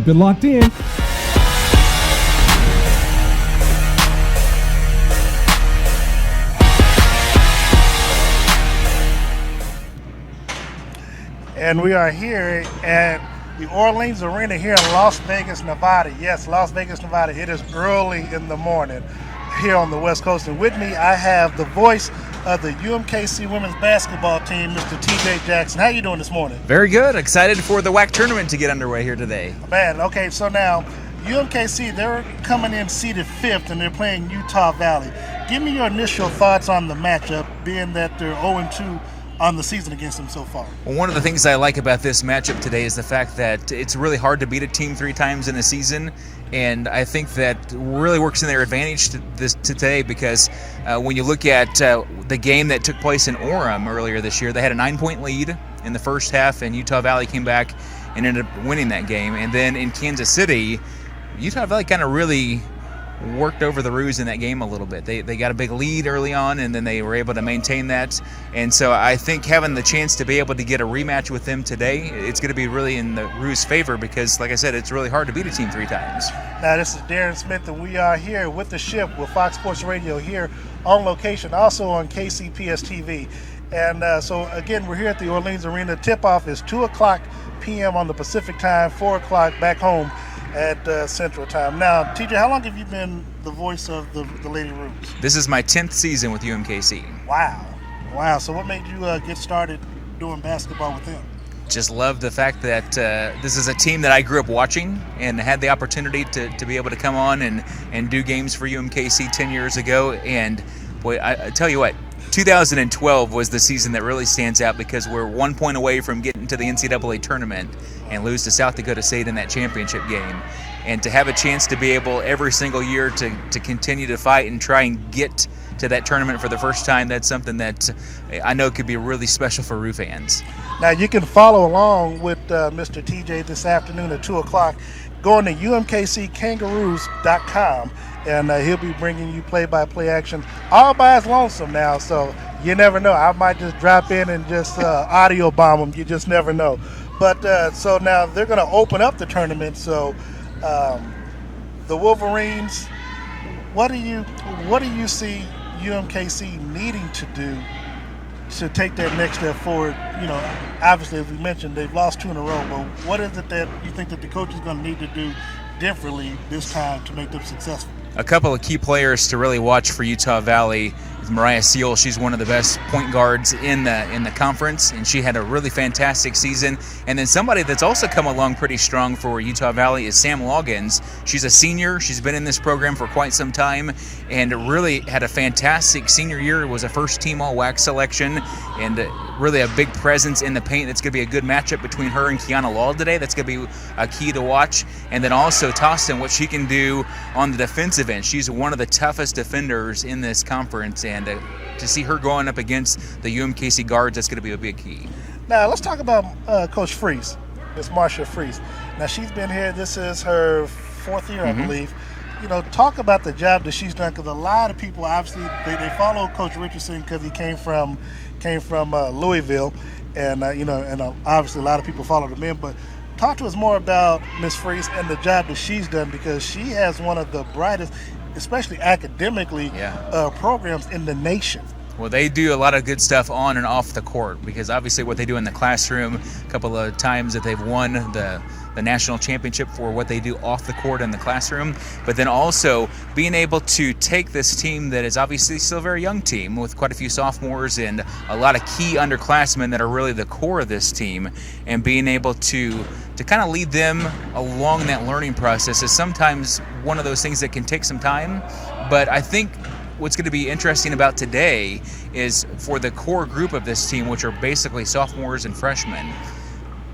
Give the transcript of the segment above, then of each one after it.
Keep it locked in. And we are here at the Orleans Arena here in Las Vegas, Nevada. Yes, Las Vegas, Nevada. It is early in the morning here on the West Coast. And with me, I have the voice of the UMKC women's basketball team, Mr. TJ Jackson. How you doing this morning? Very good. Excited for the WAC tournament to get underway here today. Man, okay, so now UMKC, they're coming in seeded 5th, and they're playing Utah Valley. Give me your initial thoughts on the matchup, being that they're 0-2 on the season against them so far. Well, one of the things I like about this matchup today is the fact that it's really hard to beat a team 3 times in a season, and I think that really works in their advantage today because when you look at the game that took place in Orem earlier this year, they had a 9-point lead in the first half, and Utah Valley came back and ended up winning that game. And then in Kansas City, Utah Valley kind of really worked over the Roos in that game a little bit. They got a big lead early on, and then they were able to maintain that. And so I think having the chance to be able to get a rematch with them today, it's going to be really in the Roos' favor because, like I said, it's really hard to beat a team 3 times. Now, this is Darren Smith, and we are here with the ship with Fox Sports Radio here on location, also on KCPS TV. And so, again, we're here at the Orleans Arena. Tip-off is 2 o'clock p.m. on the Pacific time, 4 o'clock back home at Central Time. Now, TJ, how long have you been the voice of the Lady Roos? This is my 10th season with UMKC. Wow. So what made you get started doing basketball with them? Just love the fact that this is a team that I grew up watching and had the opportunity to be able to come on and do games for UMKC 10 years ago. And boy, I tell you what, 2012 was the season that really stands out because we're 1 point away from getting to the NCAA tournament and lose to South Dakota State in that championship game. And to have a chance to be able every single year to continue to fight and try and get to that tournament for the first time, that's something that I know could be really special for Roo fans. Now you can follow along with Mr. TJ this afternoon at 2 o'clock. Going to UMKCkangaroos.com, and he'll be bringing you play-by-play action all by his lonesome now, so you never know. I might just drop in and just audio bomb him. You just never know. But so now they're going to open up the tournament. So the Wolverines, what do you see UMKC needing to do to take that next step forward? You know, obviously, as we mentioned, they've lost 2 in a row, but what is it that you think that the coach is going to need to do differently this time to make them successful? A couple of key players to really watch for Utah Valley is Mariah Seal. She's one of the best point guards in the conference, and she had a really fantastic season. And then somebody that's also come along pretty strong for Utah Valley is Sam Loggins. She's a senior. She's been in this program for quite some time and really had a fantastic senior year. Was a first-team All-WAC selection and really a big presence in the paint. That's going to be a good matchup between her and Kiana Law today. That's going to be a key to watch. And then also Tostin, what she can do on the defensive end. She's one of the toughest defenders in this conference, and to see her going up against the UMKC guards, that's going to be a big key. Now, let's talk about Coach Freese, Miss Marcia Freese. Now, she's been here. This is her 4th year, I believe. You know, talk about the job that she's done, because a lot of people, obviously, they follow Coach Richardson because he came from Louisville, and obviously a lot of people followed him in. But talk to us more about Miss Freese and the job that she's done, because she has one of the brightest, especially academically, programs in the nation. Well, they do a lot of good stuff on and off the court, because obviously what they do in the classroom, a couple of times that they've won the national championship for what they do off the court in the classroom, but then also being able to take this team that is obviously still a very young team with quite a few sophomores and a lot of key underclassmen that are really the core of this team, and being able to kind of lead them along that learning process is sometimes one of those things that can take some time. But I think what's going to be interesting about today is for the core group of this team, which are basically sophomores and freshmen,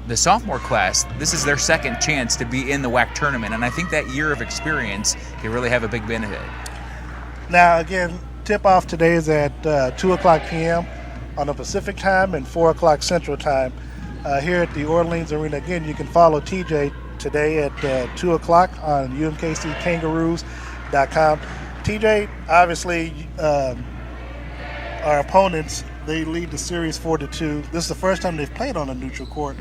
the sophomore class, this is their second chance to be in the WAC tournament, and I think that year of experience can really have a big benefit. Now, again, tip-off today is at 2 o'clock p.m. on the Pacific time and 4 o'clock Central time here at the Orleans Arena. Again, you can follow TJ today at 2 o'clock on UMKCkangaroos.com. TJ, obviously, our opponents, they lead the series 4-2. This is the first time they've played on a neutral court.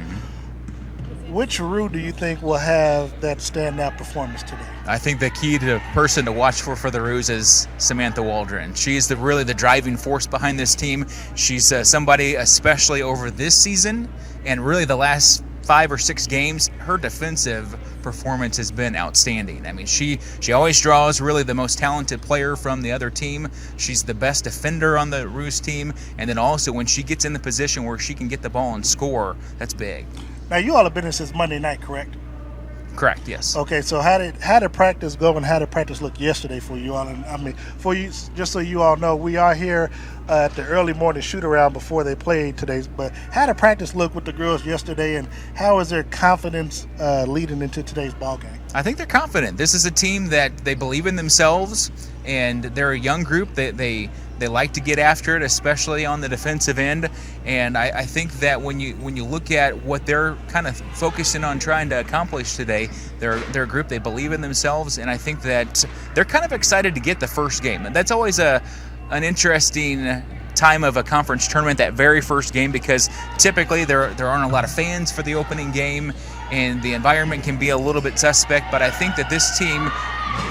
which Roo do you think will have that standout performance today? I think the key to person to watch for the Roos is Samantha Waldron. She's really the driving force behind this team. She's somebody, especially over this season, and really the last 5 or 6 games, her defensive performance has been outstanding. I mean, she always draws really the most talented player from the other team. She's the best defender on the Roos team, and then also when she gets in the position where she can get the ball and score, that's big. Now, you all have been here since Monday night, correct? Correct, yes. Okay, so how did practice go, and how did practice look yesterday for you all? And I mean, for you, just so you all know, we are here at the early morning shoot around before they played today. But how did practice look with the girls yesterday, and how is their confidence leading into today's ball game? I think they're confident. This is a team that they believe in themselves, and they're a young group. They like to get after it, especially on the defensive end. And I think that when you look at what they're kind of focusing on trying to accomplish today, they're a group, they believe in themselves, and I think that they're kind of excited to get the first game. And that's always an interesting time of a conference tournament, that very first game, because typically there aren't a lot of fans for the opening game, and the environment can be a little bit suspect. But I think that this team,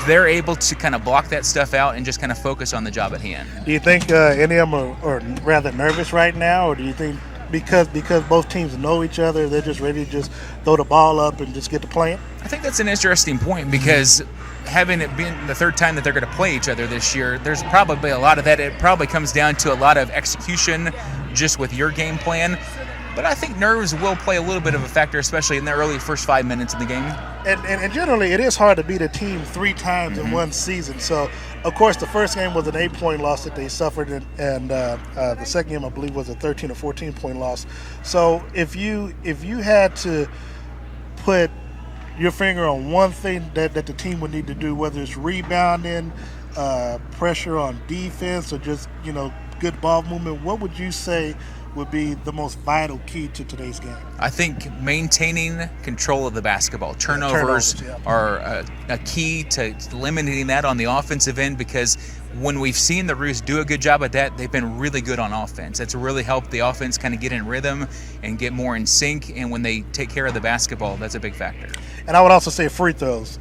they're able to kind of block that stuff out and just kind of focus on the job at hand. Do you think any of them are rather nervous right now, or do you think because both teams know each other, they're just ready to just throw the ball up and just get to playing? I think that's an interesting point, because having it been the third time that they're going to play each other this year, there's probably a lot of that. It probably comes down to a lot of execution just with your game plan. But I think nerves will play a little bit of a factor, especially in the early first 5 minutes of the game. And generally, it is hard to beat a team 3 times in one season. So, of course, the first game was an 8-point loss that they suffered, and the second game, I believe, was a 13 or 14-point loss. So, if you had to put your finger on one thing that the team would need to do, whether it's rebounding, pressure on defense, or just good ball movement, what would you say would be the most vital key to today's game? I think maintaining control of the basketball. Turnovers are a key to limiting that on the offensive end, because when we've seen the Roos do a good job at that, they've been really good on offense. It's really helped the offense kind of get in rhythm and get more in sync, and when they take care of the basketball, that's a big factor. And I would also say free throws.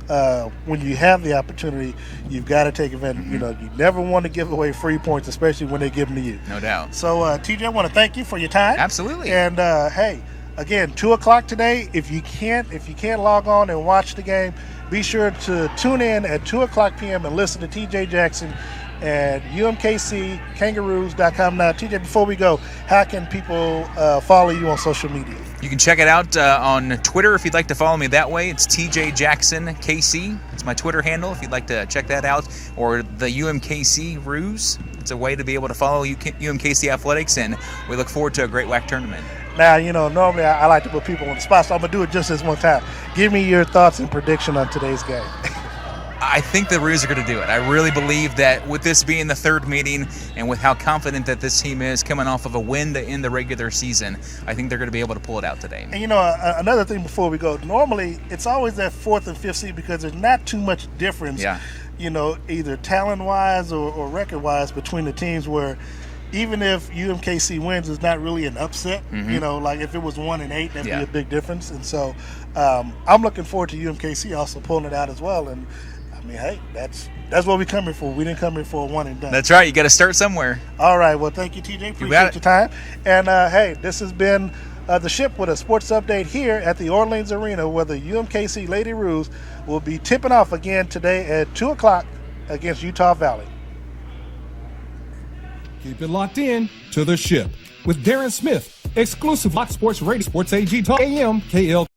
When you have the opportunity, you've got to take advantage. You never want to give away free points, especially when they give them to you. No doubt. So, TJ, I want to thank you for your time. Absolutely. And hey, again, 2:00 today. If you can't log on and watch the game, be sure to tune in at 2:00 p.m. and listen to TJ Jackson at UMKC Kangaroos.com. Now, TJ, before we go, how can people follow you on social media? You can check it out on Twitter if you'd like to follow me that way. It's TJ Jackson KC. It's my Twitter handle if you'd like to check that out. Or the UMKC Roos. It's a way to be able to follow UMKC Athletics, and we look forward to a great WAC tournament. Now, normally I like to put people on the spot, so I'm going to do it just this one time. Give me your thoughts and prediction on today's game. I think the Roos are going to do it. I really believe that with this being the third meeting, and with how confident that this team is coming off of a win to end the regular season, I think they're going to be able to pull it out today. And another thing before we go, normally it's always that 4th and 5th seed, because there's not too much difference, either talent-wise or record-wise between the teams, where even if UMKC wins, it's not really an upset. Like if it was 1-8, that'd be a big difference. And so I'm looking forward to UMKC also pulling it out as well. And I mean, hey, that's what we're coming for. We didn't come in for a one and done. That's right. You got to start somewhere. All right. Well, thank you, TJ. Appreciate your time. And hey, this has been The Ship with a sports update here at the Orleans Arena, where the UMKC Lady Roos will be tipping off again today at 2:00 against Utah Valley. Keep it locked in to The Ship with Darren Smith, exclusive Fox Sports Radio, Sports AG Talk AM KL.